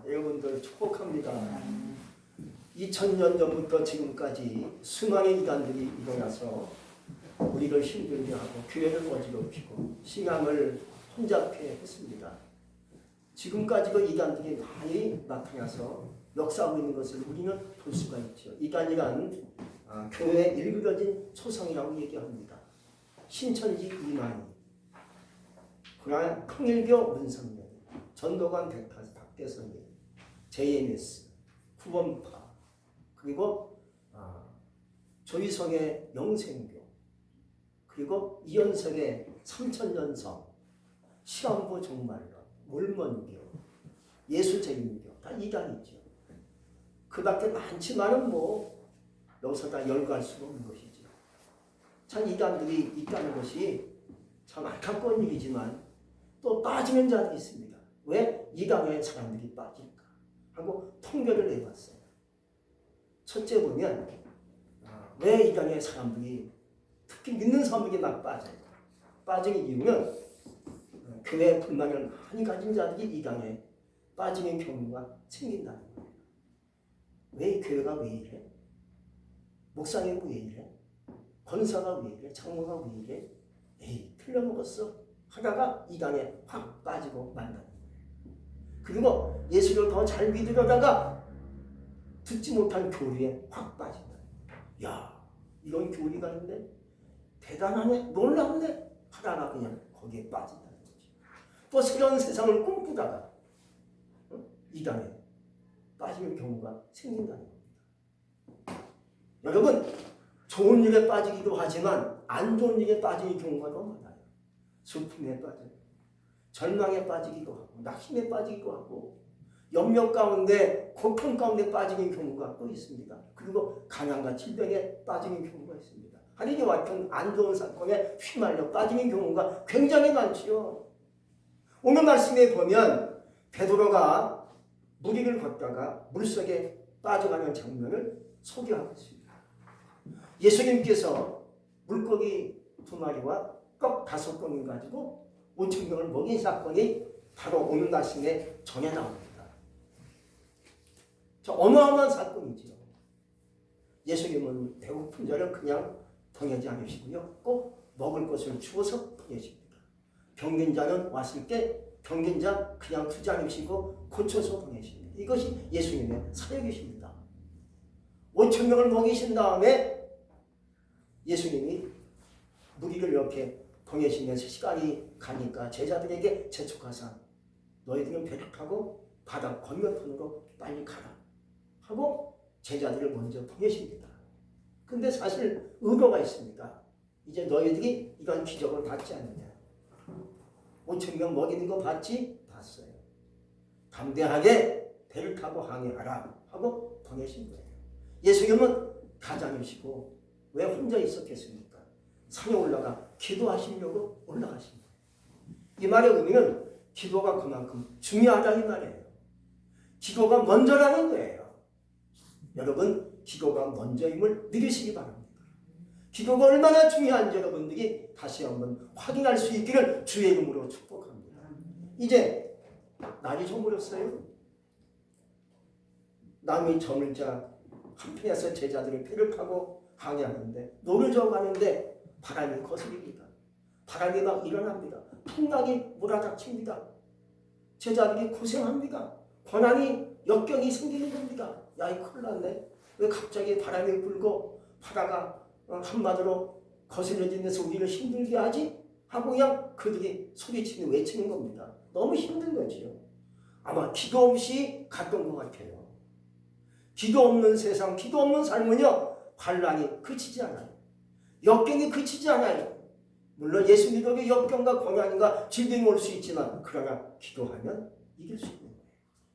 여러분들 축복합니다. 2000년 전부터 지금까지 수많은 이단들이 일어나서 우리를 힘들게 하고 교회를 어지럽히고 신앙을 혼잡해 했습니다. 지금까지도 이단들이 많이 나타나서 역사하고 있는 것을 우리는 볼 수가 있죠. 이단이란 교회에 일그러진 초성이라고 얘기합니다. 신천지 이만희, 그러나 통일교 문성열, 전도관 박대선이, JMS, 구원파, 그리고 조희성의 영생교, 그리고 이현석의 삼천년성, 시한부 종말론, 몰몬교, 예수제일교, 다 이단이죠. 그 밖에 많지만은 여기서 다 열거할 수가 없는 것이죠. 참 이단들이 있다는 것이 참 안타까운 일이지만 또 빠지는 자들이 있습니다. 왜 이단의 사람들이 빠질까 하고 통계를 내봤어요. 첫째 보면 왜 이단의 사람들이 특히 믿는 사람들이 막 빠져요. 빠지는 이유는 교회에 불만을 많이 가진 자들이 이단에 빠지는 경우가 생긴다는 거예요. 왜 교회가 왜 이래? 목사님 왜 이래? 권사가 왜 이래? 장로가 왜 이래? 에이, 틀려먹었어 하다가 이단에 확 빠지고 만다는 거예요. 그리고 예수를 더 잘 믿으려다가 듣지 못한 교리에 확 빠진다. 야, 이런 교리가 있는데 대단하네, 놀랍네 하다가 그냥 거기에 빠진다는 거지. 또 새로운 세상을 꿈꾸다가 이단에 빠지는 경우가 생긴다는 겁니다. 여러분, 좋은 일에 빠지기도 하지만 안 좋은 일에 빠지는 경우가 더 많아요. 슬픔에 빠져요. 절망에 빠지기도 하고 낙심에 빠지기도 하고 염려 가운데 고통 가운데 빠지는 경우가 또 있습니다. 그리고 가난과 질병에 빠지는 경우가 있습니다. 아니 이와 같은 안 좋은 사건에 휘말려 빠지는 경우가 굉장히 많지요. 오늘 말씀에 보면 베드로가 물 위를 걷다가 물속에 빠져가는 장면을 소개하고 있습니다. 예수님께서 물고기 2마리와 떡 5공을 가지고 5,000명을 먹인 사건이 바로 오늘 말씀에 전해 나옵니다. 저 어마어마한 사건이지요. 예수님은 배고픈 자를 그냥 보내지 않으시고요. 꼭 먹을 것을 주어서 보내십니다. 병든 자는 왔을 때 병든 자 그냥 두지 않으시고 고쳐서 보내십니다. 이것이 예수님의 사역이십니다. 5,000명을 먹이신 다음에 예수님이 무리를 이렇게 보내시면서 시간이 가니까 제자들에게 재촉하사 너희들은 배를 타고 바다 건너편으로 빨리 가라 하고 제자들을 먼저 보내십니다. 근데 사실 의도가 있습니다. 이제 너희들이 이런 기적을 받지 않느냐. 5,000명 먹이는 거 봤지? 봤어요. 담대하게 배를 타고 항해하라 하고 보내신 거예요. 예수님은 가장이시고 왜 혼자 있었겠습니까? 산에 올라가 기도하시려고 올라가신 거예요. 이 말의 의미는 기도가 그만큼 중요하다 이 말이에요. 기도가 먼저라는 거예요. 여러분, 기도가 먼저임을 믿으시기 바랍니다. 기도가 얼마나 중요한지 여러분들이 다시 한번 확인할 수 있기를 주의 이름으로 축복합니다. 이제 날이 저물었어요. 남이 저물자 한편에서 제자들이 배를 타고 항해하는데 노를 저어가는데 바람이 거슬립니다. 바람이 막 일어납니다. 풍랑이 몰아닥칩니다. 제자들이 고생합니다. 고난이 역경이 생기는 겁니다. 야, 이 큰일 났네. 왜 갑자기 바람이 불고 바다가 한마디로 거슬려지면서 우리를 힘들게 하지? 하고 그냥 그들이 소리치는 외치는 겁니다. 너무 힘든 거지요. 아마 기도 없이 갔던 것 같아요. 기도 없는 세상, 기도 없는 삶은요, 환난이 그치지 않아요. 역경이 그치지 않아요. 물론 예수 믿음의 역경과 고난과 질병이 올 수 있지만 그러나 기도하면 이길 수 있는 거예요.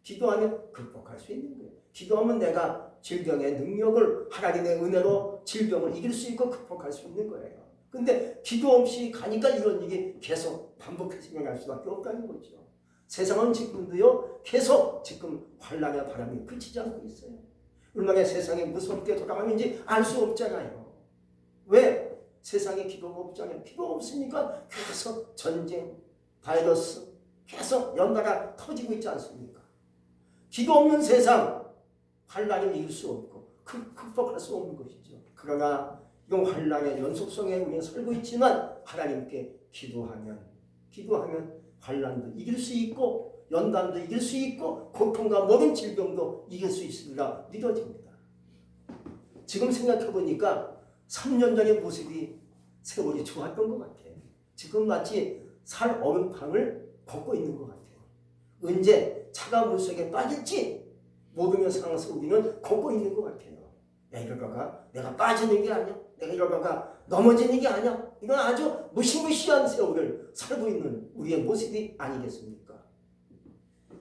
기도하면 극복할 수 있는 거예요. 기도하면 내가 질병의 능력을 하나님의 은혜로 질병을 이길 수 있고 극복할 수 있는 거예요. 근데 기도 없이 가니까 이런 일이 계속 반복해서 일어날 수밖에 없다는 거죠. 세상은 지금도요 계속 지금 환난의 바람이 그치지 않고 있어요. 얼마나 세상이 무섭게 돌아가는지 알 수 없잖아요. 왜? 세상에 기도가 없잖아요. 기도가 없으니까 계속 전쟁, 바이러스 계속 연달아 터지고 있지 않습니까? 기도 없는 세상 환난을 이길 수 없고 극복할 수 없는 것이죠. 그러나 이런 환난의 연속성에 우리는 살고 있지만 하나님께 기도하면 환난도 이길 수 있고 연단도 이길 수 있고 고통과 모든 질병도 이길 수 있으리라 믿어집니다. 지금 생각해보니까 3년 전의 모습이 세월이 좋았던 것 같아요. 지금 마치 살 얼음판을 걷고 있는 것 같아요. 언제 차가운 물속에 빠질지 모르는 상황에서 우리는 걷고 있는 것 같아요. 야, 이러다가 내가 빠지는 게 아니야. 내가 이러다가 넘어지는 게 아니야. 이건 아주 무시무시한 세월을 살고 있는 우리의 모습이 아니겠습니까?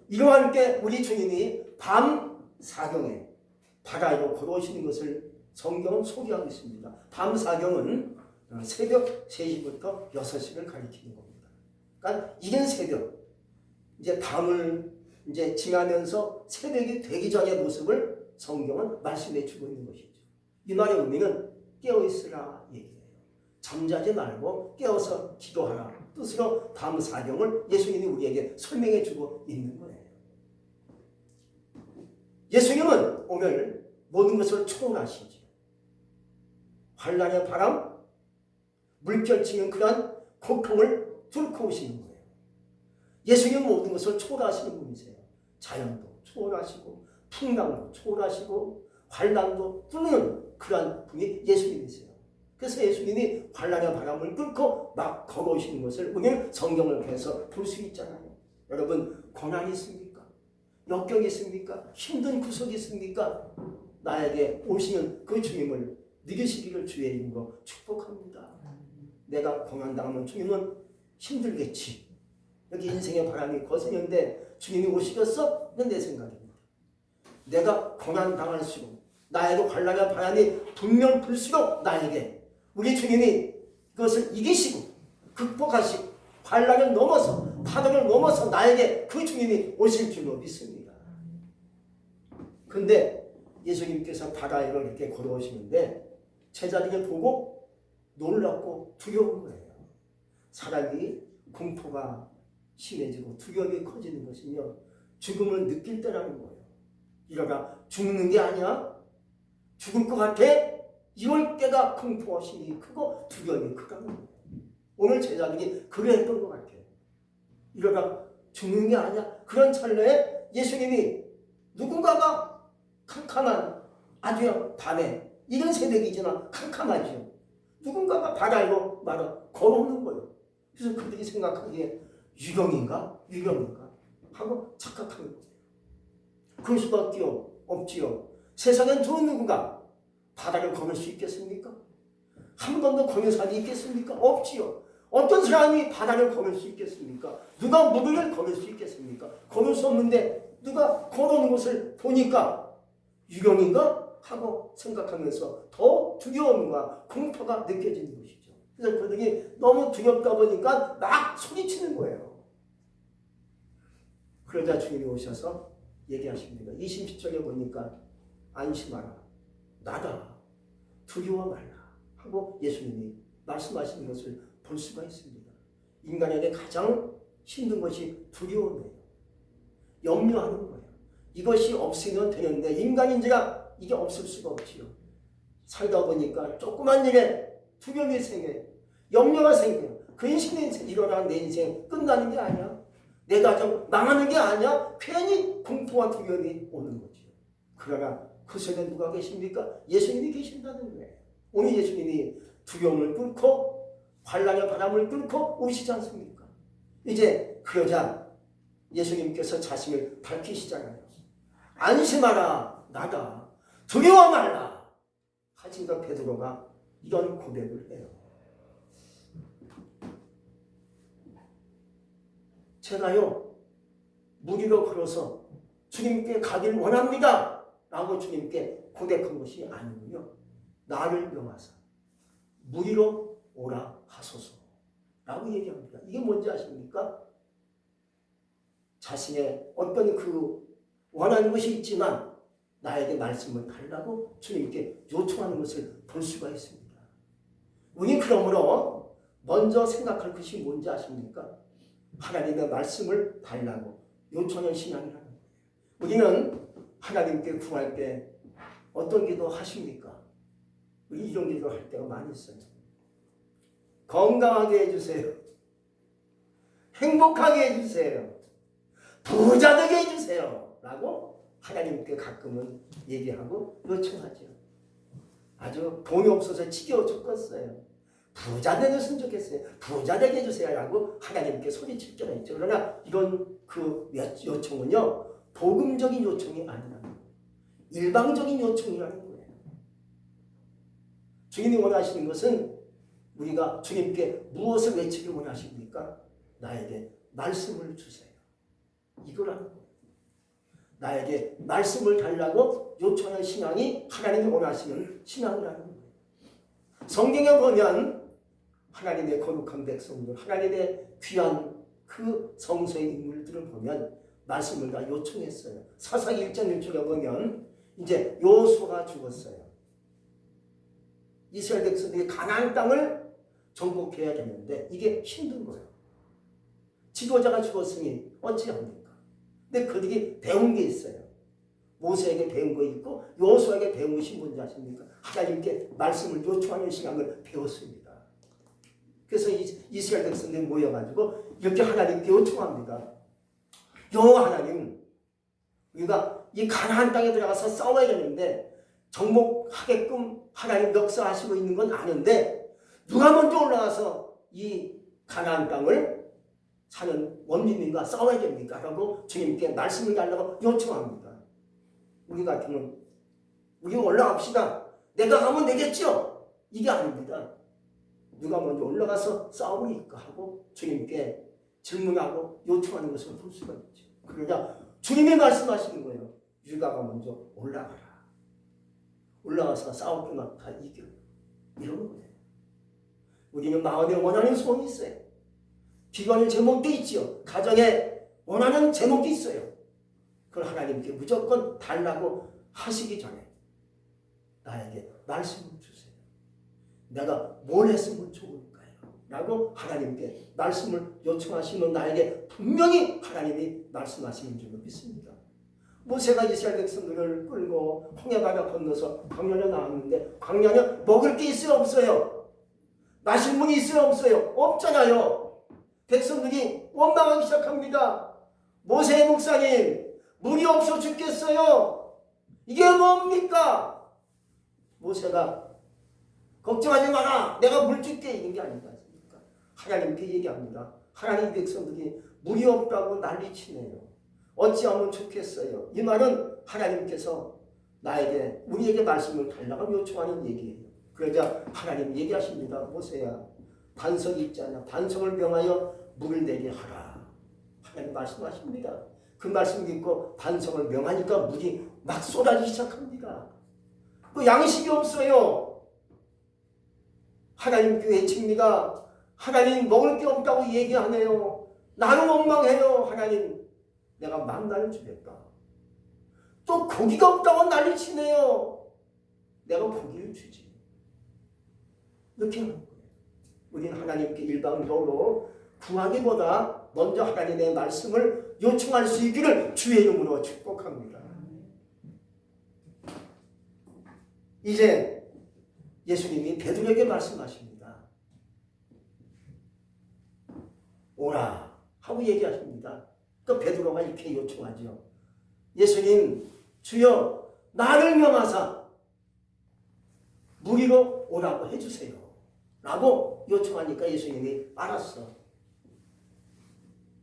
이와 함께 우리 주님이 밤 사경에 바다 위로 걸어오시는 것을 성경은 소개하고 있습니다. 밤 사경은 새벽 3시부터 6시를 가리키는 겁니다. 그러니까 이른 새벽, 이제 밤을 이제 지나면서 새벽이 되기 전의 모습을 성경은 말씀해 주고 있는 것이죠. 이 말의 의미는 깨어있으라 얘기예요. 잠자지 말고 깨어서 기도하라 뜻으로 밤 사경을 예수님이 우리에게 설명해 주고 있는 거예요. 예수님은 오늘 모든 것을 초월하시죠. 환난의 바람, 물결치는 그런 고통을 뚫고 오시는 거예요. 예수님은 모든 것을 초월하시는 분이세요. 자연도 초월하시고 풍랑도 초월하시고 환난도 뚫는 그런 분이 예수님이세요. 그래서 예수님이 환난의 바람을 뚫고 막 걸어오시는 것을 우리는 성경을 통해서 볼 수 있잖아요. 여러분, 고난이 있습니까? 역경이 있습니까? 힘든 구석이 있습니까? 나에게 오시는 그 주님을 믿으시기를 주의 이름으로 축복합니다. 내가 고난당하면 주님은 힘들겠지. 여기 인생의 바람이 거스는데 주님이 오시겠어? 이건 내 생각입니다. 내가 고난당할수록 나에게 환난의 바람이 분명 불수록 나에게 우리 주님이 그것을 이기시고 극복하시고 환난을 넘어서 파도를 넘어서 나에게 그 주님이 오실 줄로 믿습니다. 그런데 예수님께서 바다 위로 이렇게 걸어오시는데 제자들이 보고 놀랍고 두려운 거예요. 사람이 공포가 심해지고 두려움이 커지는 것이며 죽음을 느낄 때라는 거예요. 이러다 죽는 게 아니야? 죽을 것 같아? 이럴 때가 공포와 심이 크고 두려움이 크다는 거예요. 오늘 제자들이 그랬던 것 같아요. 이러다 죽는 게 아니야? 그런 찰나에 예수님이 누군가가 캄캄한 아주 밤에 이런 새벽이지만 캄캄하죠. 누군가가 바다로 말아 걸어오는 거예요. 그래서 그들이 생각하기에 유령인가 하고 착각하는 거예요. 그럴 수밖에 없지요. 세상엔 저 누구가 바다를 걸을 수 있겠습니까? 한 번도 걸은 사람이 있겠습니까? 없지요. 어떤 사람이 바다를 걸을 수 있겠습니까? 누가 물을 걸을 수 있겠습니까? 걸을 수 없는데 누가 걸어오는 것을 보니까 유령인가? 하고 생각하면서 더 두려움과 공포가 느껴지는 것이죠. 그래서 그들이 너무 두렵다 보니까 막 소리치는 거예요. 그러자 주님이 오셔서 얘기하십니다. 20절에 보니까 안심하라, 나다, 두려워 말라 하고 예수님이 말씀하시는 것을 볼 수가 있습니다. 인간에게 가장 힘든 것이 두려움이에요. 염려하는 거예요. 이것이 없으면 되는데 인간인지라 이게 없을 수가 없지요. 살다 보니까 조그만 일에 두려움이 생겨요. 염려가 생겨요. 근심이 일어나 내 인생 끝나는 게 아니야. 내 가정 망하는 게 아니야. 괜히 공포와 두려움이 오는 거죠. 그러나 그 속에 누가 계십니까? 예수님이 계신다는 거예요. 오늘 예수님이 두려움을 뚫고 환난의 바람을 뚫고 오시지 않습니까? 이제 그러자 예수님께서 자신을 밝히시잖아요. 안심하라, 나다. 두려워 말라. 하진과 베드로가 이런 고백을 해요. 제가요 물 위로 걸어서 주님께 가길 원합니다 라고 주님께 고백한 것이 아니고요, 나를 명하사 물 위로 오라 하소서 라고 얘기합니다. 이게 뭔지 아십니까? 자신의 어떤 그 원하는 것이 있지만 나에게 말씀을 달라고 주님께 요청하는 것을 볼 수가 있습니다. 우리 그러므로 먼저 생각할 것이 뭔지 아십니까? 하나님의 말씀을 달라고 요청하는 신앙이라는 거예요. 우리는 하나님께 구할 때 어떤 기도 하십니까? 우리 이런 기도 할 때가 많이 있어요. 건강하게 해주세요. 행복하게 해주세요. 부자 되게 해주세요. 라고 하나님께 가끔은 얘기하고 요청하죠. 아주 돈이 없어서 지겨워 죽겠어요. 부자 되셨으면 좋겠어요. 부자 되게 해주세요. 라고 하나님께 소리칠 때가 있죠. 그러나 이런 그 요청은요, 복음적인 요청이 아니라 일방적인 요청이라는 거예요. 주님이 원하시는 것은 우리가 주님께 무엇을 외치길 원하십니까? 나에게 말씀을 주세요. 이거라는 거예요. 나에게 말씀을 달라고 요청하는 신앙이 하나님이 원하시는 신앙이라는 거예요. 성경에 보면 하나님의 거룩한 백성들, 하나님의 귀한 그 성소의 인물들을 보면 말씀을 다 요청했어요. 사사기 1장 1절에 보면 이제 여호수아가 죽었어요. 이스라엘 백성들이 가나안 땅을 정복해야 되는데 이게 힘든 거예요. 지도자가 죽었으니 어찌합니까? 근데 그들이 배운 게 있어요. 모세에게 배운 거 있고 여호수아에게 배운 것이 뭔지 아십니까? 하나님께 말씀을 요청하는 신앙을 배웠습니다. 그래서 이스라엘 백성들이 모여가지고 이렇게 하나님께 요청합니다. 여호와 하나님, 우리가 이 가나안 땅에 들어가서 싸워야 되는데 정복하게끔 하나님 역사하시고 있는 건 아는데 누가 먼저 올라가서 이 가나안 땅을 사는 원민들과 싸워야 됩니까? 라고 주님께 말씀을 달라고 요청합니다. 우리 같으면 우리 올라갑시다. 내가 가면 되겠죠? 이게 아닙니다. 누가 먼저 올라가서 싸우니까 하고 주님께 질문하고 요청하는 것을 볼 수가 있죠. 그러자 주님이 말씀하시는 거예요. 유다가 먼저 올라가라. 올라가서 싸우기만 다 이겨. 이런 거예요. 우리는 마음에 원하는 소원이 있어요. 기도하는 제목도 있죠. 가정에 원하는 제목이 있어요. 그걸 하나님께 무조건 달라고 하시기 전에 나에게 말씀을 주세요. 내가 뭘 했으면 좋을까요? 라고 하나님께 말씀을 요청하시면 나에게 분명히 하나님이 말씀하시는 줄로 믿습니다. 모세가 이스라엘 백성들을 끌고 홍해바다 건너서 광야에 나왔는데 광야에 먹을 게 있어요? 없어요? 마실 물이 있어요? 없어요? 없잖아요. 백성들이 원망하기 시작합니다. 모세 목사님, 물이 없어 죽겠어요. 이게 뭡니까? 모세가 걱정하지 마라. 내가 물 줄게. 이런 게 아닌가 않습니까? 하나님께 얘기합니다. 하나님 백성들이 물이 없다고 난리치네요. 어찌하면 좋겠어요. 이 말은 하나님께서 나에게 우리에게 말씀을 달라고 요청하는 얘기예요. 그러자 하나님 얘기하십니다. 모세야, 반석이 있잖아. 반석을 명하여 물을 내게 하라. 하나님 말씀하십니다. 그 말씀 듣고 반석을 명하니까 물이 막 쏟아지기 시작합니다. 그 양식이 없어요. 하나님께 외칩니다. 하나님 먹을 게 없다고 얘기하네요. 나는 원망해요. 하나님, 내가 만나를 주겠다. 또 고기가 없다고 난리치네요. 내가 고기를 주지. 이렇게 하는 거예요. 우리는 하나님께 일방적으로 구하기보다 먼저 하나님의 말씀을 요청할 수 있기를 주의 이름으로 축복합니다. 이제 예수님이 베드로에게 말씀하십니다. 오라 하고 얘기하십니다. 그 베드로가 이렇게 요청하죠. 예수님, 주여 나를 명하사 무리로 오라고 해주세요. 라고 요청하니까 예수님이 알았어.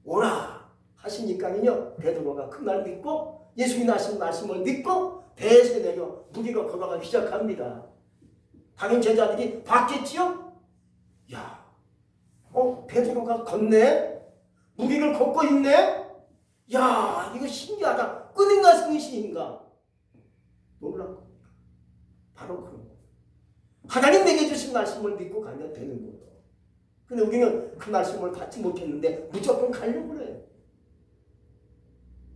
오라 하시니까요. 베드로가 그 말 믿고 예수님이 하신 말씀을 믿고 배에 내려 무리로 걸어가기 시작합니다. 다른 제자들이 봤겠지요? 야, 베드로가 걷네? 무리를 걷고 있네? 야, 이거 신기하다. 끈인가 승신인가? 놀랍고 바로 그런 거. 하나님 내게 주신 말씀을 믿고 가면 되는 거예요. 근데 우리는 그 말씀을 받지 못했는데 무조건 가려고 그래요.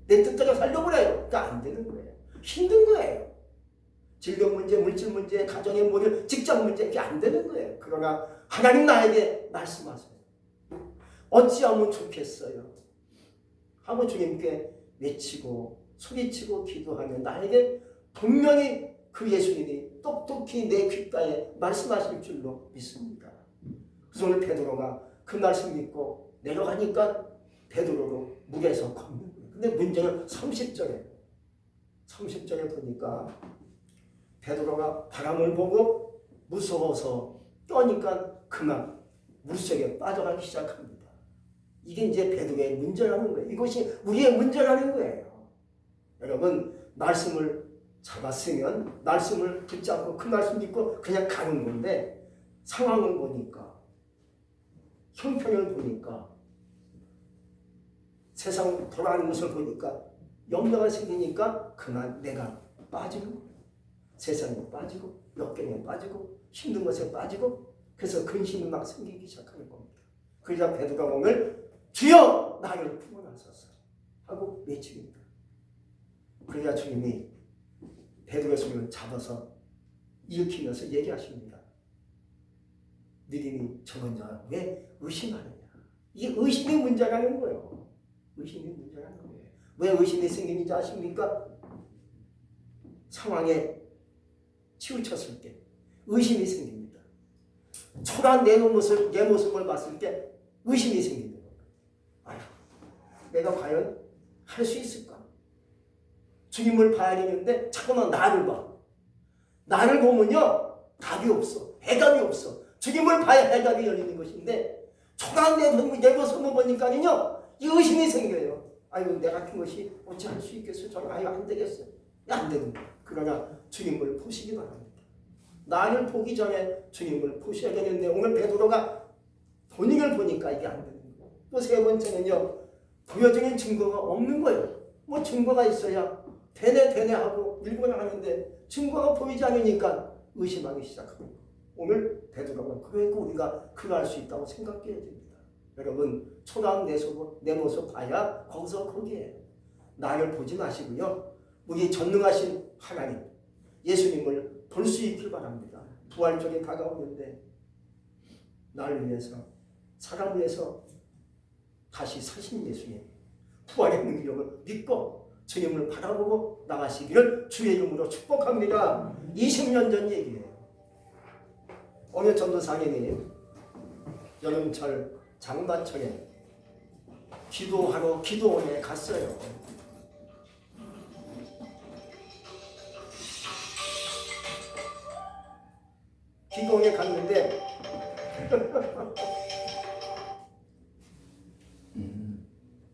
내 뜻대로 살려고 그래요. 그러니까 안 되는 거예요. 힘든 거예요. 질병 문제, 물질 문제, 가정의 문제, 직장 문제, 이게 안 되는 거예요. 그러나 하나님 나에게 말씀하세요. 어찌하면 좋겠어요. 하고 주님께 외치고 소리치고 기도하며 나에게 분명히 그 예수님이 똑똑히 내 귓가에 말씀하실 줄로 믿습니다. 그래서 오늘 베드로가 그 말씀 믿고 내려가니까 베드로로 물에서 걷는 거예요. 근데 문제는 30절에 보니까 베드로가 바람을 보고 무서워서 떠니까 그만 물속에 빠져가기 시작합니다. 이게 이제 베드로의 문제라는 거예요. 이것이 우리의 문제라는 거예요. 여러분, 말씀을 잡았으면 말씀을 붙잡고 그 말씀 믿고 그냥 가는 건데 상황을 보니까 형편을 보니까 세상 돌아가는 것을 보니까 염려가 생기니까 그만 내가 빠지는 거예요. 세상에 빠지고 역경에 빠지고 힘든 것에 빠지고 그래서 근심이 막 생기기 시작하는 겁니다. 그러자 베드로가 오늘 주여 나를 구원하소서 하고 외칩니다. 그러자 주님이 베드로의 손을 잡아서 일으키면서 얘기하십니다. 너희들이 저런 자 왜 의심하느냐. 이게 의심이 문제라는 거예요. 의심이 문제라는 거예요. 왜 의심이 생기는지 아십니까? 상황에 치우쳤을 때 의심이 생깁니다. 초라한 내 모습을 봤을 때 의심이 생기는 거예요. 아휴, 내가 과연 할 수 있을까? 주님을 봐야 되는데 잠깐만 나를 봐. 나를 보면요 답이 없어. 해답이 없어. 주님을 봐야 해답이 열리는 것인데 초라한 내 모습을 보니까는요 이 의심이 생겨요. 아유, 내 같은 것이 어찌 할 수 있겠어요? 저는 아유 안 되겠어요. 안 되는 거예요. 그러나 주님을 보시기 바랍니다. 나를 보기 전에 주님을 보셔야 되는데 오늘 베드로가 본인을 보니까 이게 안 되는 거예요. 또 세 번째는요 보여지는 증거가 없는 거예요. 뭐 증거가 있어야 되네 하고 밀고 나가는데 증거가 보이지 않으니까 의심하기 시작합니다. 오늘 베드로가 그러니까 우리가 그거 할 수 있다고 생각해야 됩니다. 여러분 초라한 내 모습 봐야 거기에요. 나를 보지 마시고요. 우리 전능하신 하나님 예수님을 볼 수 있길 바랍니다. 부활절이 다가오는데 나를 위해서 사람을 위해서 다시 사신 예수님 부활의 능력을 믿고 주님을 바라보고 나가시기를 주의 이름으로 축복합니다. 20년 전 얘기예요. 어느 전도사님이 여름철 장마철에 기도하러 기도원에 갔어요. 기도원에 갔는데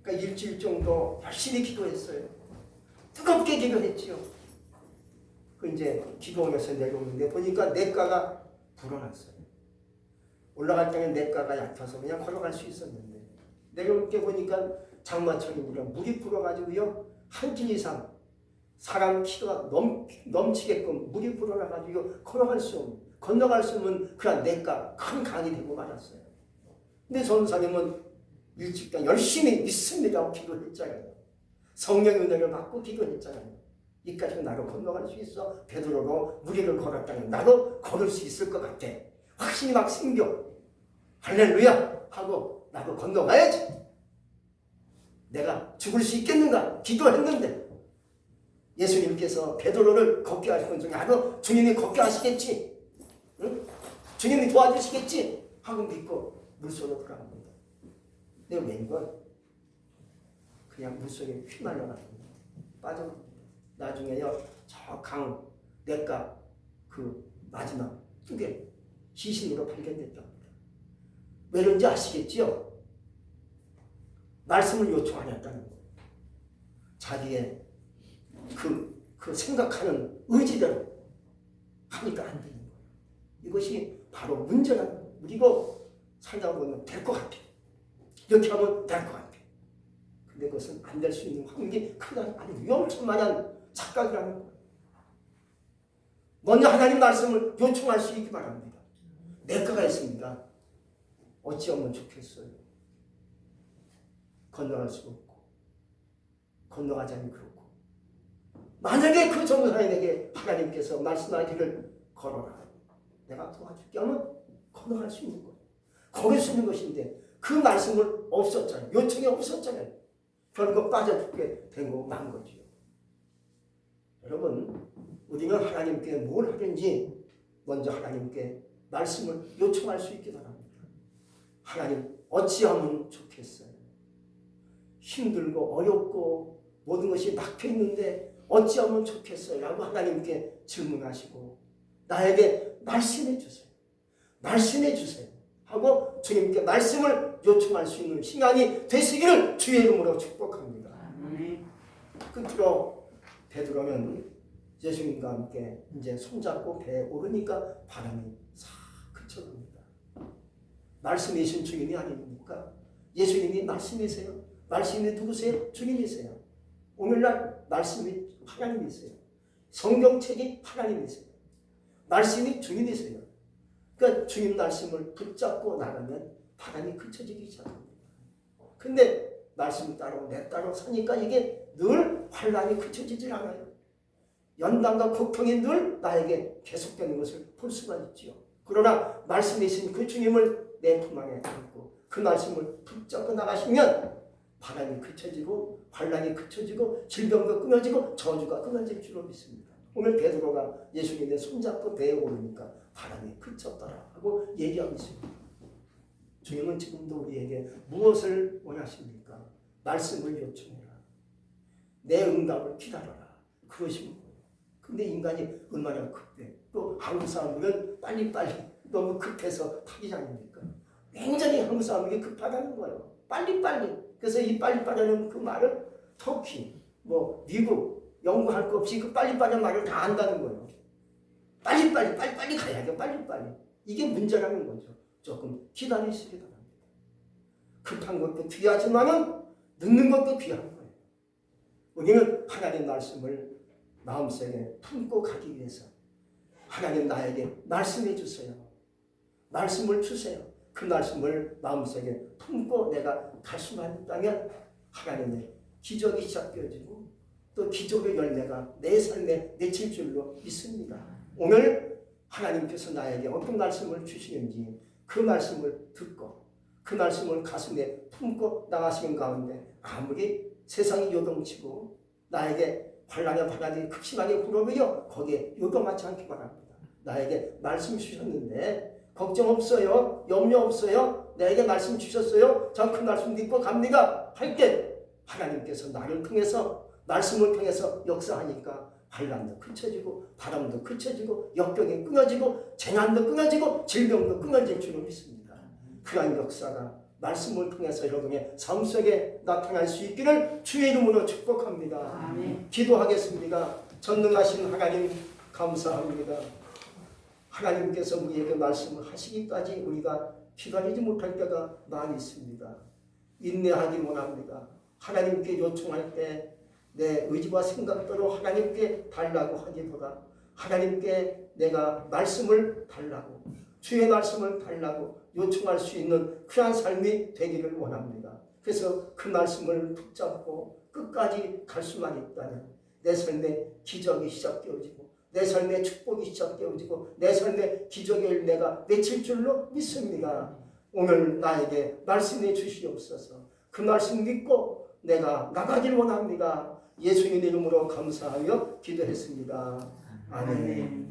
그러니까 일주일 정도 열심히 기도했어요. 뜨겁게 기도했지요. 그 이제 기도원에서 내려오는데 보니까 냇가가 불어났어요. 올라갈 때는 냇가가 얕아서 그냥 걸어갈 수 있었는데 내려올 때 보니까 장마철이니까 물이 불어가지고요 한 길 이상 사람 키가 넘치게끔 물이 불어나가지고 건너갈 수 없는 그런 냇가 큰 강이 되고 말았어요. 근데 전사님은 일찍 열심히 믿습니다 기도했잖아요. 성령의 은혜를 받고 기도했잖아요. 이까지 나로 건너갈 수 있어. 베드로로 무리를 걸었다면 나도 걸을 수 있을 것 같아. 확신이 막 생겨. 할렐루야 하고 나도 건너가야지. 내가 죽을 수 있겠는가 기도했는데 예수님께서 베드로를 걷게 하시는 중에 나도 주님이 걷게 하시겠지. 응? 주님이 도와주시겠지 하고 믿고 물속으로 들어갑니다. 근데 웬걸 그냥 물속에 휘말려가지고 빠져갑니다. 나중에요 저 강 냇가 그 마지막 뚝에 시신으로 발견됐답니다. 왜 그런지 아시겠지요? 말씀을 요청 안 했다는 거예요. 자기의 그 생각하는 의지대로 하니까 안 되는 거예요. 이것이 바로 문제라는 거예요. 그리고 살다 보면 될 것 같아. 이렇게 하면 될 것 같아. 근데 그것은 안 될 수 있는 확률이 크다. 아주 위험천만한 착각이라는 거예요. 먼저 하나님 말씀을 요청할 수 있기 바랍니다. 냇가가 있습니다. 어찌하면 좋겠어요. 건너갈 수가 없고 건너가자니 그렇고 만약에 그 전도사님에게 하나님께서 말씀하기를 걸어라. 내가 도와줄게 하면 건너갈 수 있는 거예요. 걸을 수 있는 것인데 그 말씀을 없었잖아요. 요청이 없었잖아요. 결국 빠져 죽게 된 거 만 거지요. 여러분, 우리는 하나님께 뭘 하든지 먼저 하나님께 말씀을 요청할 수 있기 바랍니다. 하나님, 어찌하면 좋겠어요? 힘들고 어렵고 모든 것이 막혀 있는데 어찌하면 좋겠어요? 라고 하나님께 질문하시고 나에게 말씀해 주세요. 말씀해 주세요. 하고 주님께 말씀을 요청할 수 있는 시간이 되시기를 주의 이름으로 축복합니다. 끝으로 베드로는 예수님과 함께 이제 손잡고 배에 오르니까 바람이 싹 그쳐갑니다. 말씀이신 주님이 아닙니까? 예수님이 말씀이세요. 말씀이 누구세요? 주님이세요. 오늘날 말씀이 하나님이세요. 성경책이 하나님이세요. 말씀이 주님이세요. 그러니까 주님 말씀을 붙잡고 나가면 바람이 그쳐지기 시작합니다. 근데 말씀 따로 내 따로 사니까 이게 늘 환란이 그쳐지질 않아요. 연단과 고통이 늘 나에게 계속되는 것을 볼 수가 있죠. 그러나 말씀이신 그 주님을 내 품 안에 안고 그 말씀을 붙잡고 나가시면 바람이 그쳐지고 환란이 그쳐지고 질병도 끊어지고 저주가 끊어질 줄로 믿습니다. 오늘 베드로가 예수님의 손잡고 배에 오르니까 바람이 그쳤더라 하고 얘기하고 있습니다. 주님은 지금도 우리에게 무엇을 원하십니까? 말씀을 요청해라. 내 응답을 기다려라. 그것이 뭐예요? 근데 인간이 얼마나 급해. 또 한국 사람들은 빨리빨리 너무 급해서 타기 아닙니까? 굉장히 한국 사람들이 급하다는 거예요. 빨리빨리. 그래서 이 빨리빨리는 그 말을 터키, 미국, 영국 할 것 없이 그 빨리빨리 말을 다 안다는 거예요. 빨리빨리 가야 돼. 빨리빨리. 이게 문제라는 거죠. 조금 기다리시기 바랍니다. 급한 것도 귀하지만은 늦는 것도 귀한 거예요. 우리는 하나님 말씀을 마음속에 품고 가기 위해서 하나님 나에게 말씀해 주세요. 말씀을 주세요. 그 말씀을 마음속에 품고 내가 갈 수만 있다면 하나님의 기적이 시작되어지고 또 기적의 열매가 내 삶에 맺힐 줄로 믿습니다. 오늘 하나님께서 나에게 어떤 말씀을 주시는지 그 말씀을 듣고 그 말씀을 가슴에 품고 나가시는 가운데 아무리 세상이 요동치고 나에게 환란의 바람이 극심하게 불어오며 거기에 요동하지 않기 바랍니다. 나에게 말씀 주셨는데 걱정 없어요. 염려 없어요. 나에게 말씀 주셨어요. 전 그 말씀 믿고 갑니다. 할 때 하나님께서 나를 통해서 말씀을 통해서 역사하니까 환란도 그쳐지고 바람도 그쳐지고 역경이 끊어지고 재난도 끊어지고 질병도 끊어질 줄로 믿습니다. 그러한 역사가 말씀을 통해서 여러분의 삶 속에 나타날 수 있기를 주의 이름으로 축복합니다. 아멘. 기도하겠습니다. 전능하신 하나님 감사합니다. 하나님께서 우리에게 말씀을 하시기까지 우리가 기다리지 못할 때가 많이 있습니다. 인내하기 원합니다. 하나님께 요청할 때 내 의지와 생각대로 하나님께 달라고 하기보다 하나님께 내가 말씀을 달라고 주의 말씀을 달라고 요청할 수 있는 그러한 삶이 되기를 원합니다. 그래서 그 말씀을 붙잡고 끝까지 갈 수만 있다면 내 삶에 기적이 시작되어지고 내 삶에 축복이 시작되어지고 내 삶에 기적의 열매가 맺힐 줄로 믿습니다. 오늘 나에게 말씀해 주시옵소서. 그 말씀 믿고 내가 나가길 원합니다. 예수님 이름으로 감사하여 기도했습니다. 아멘.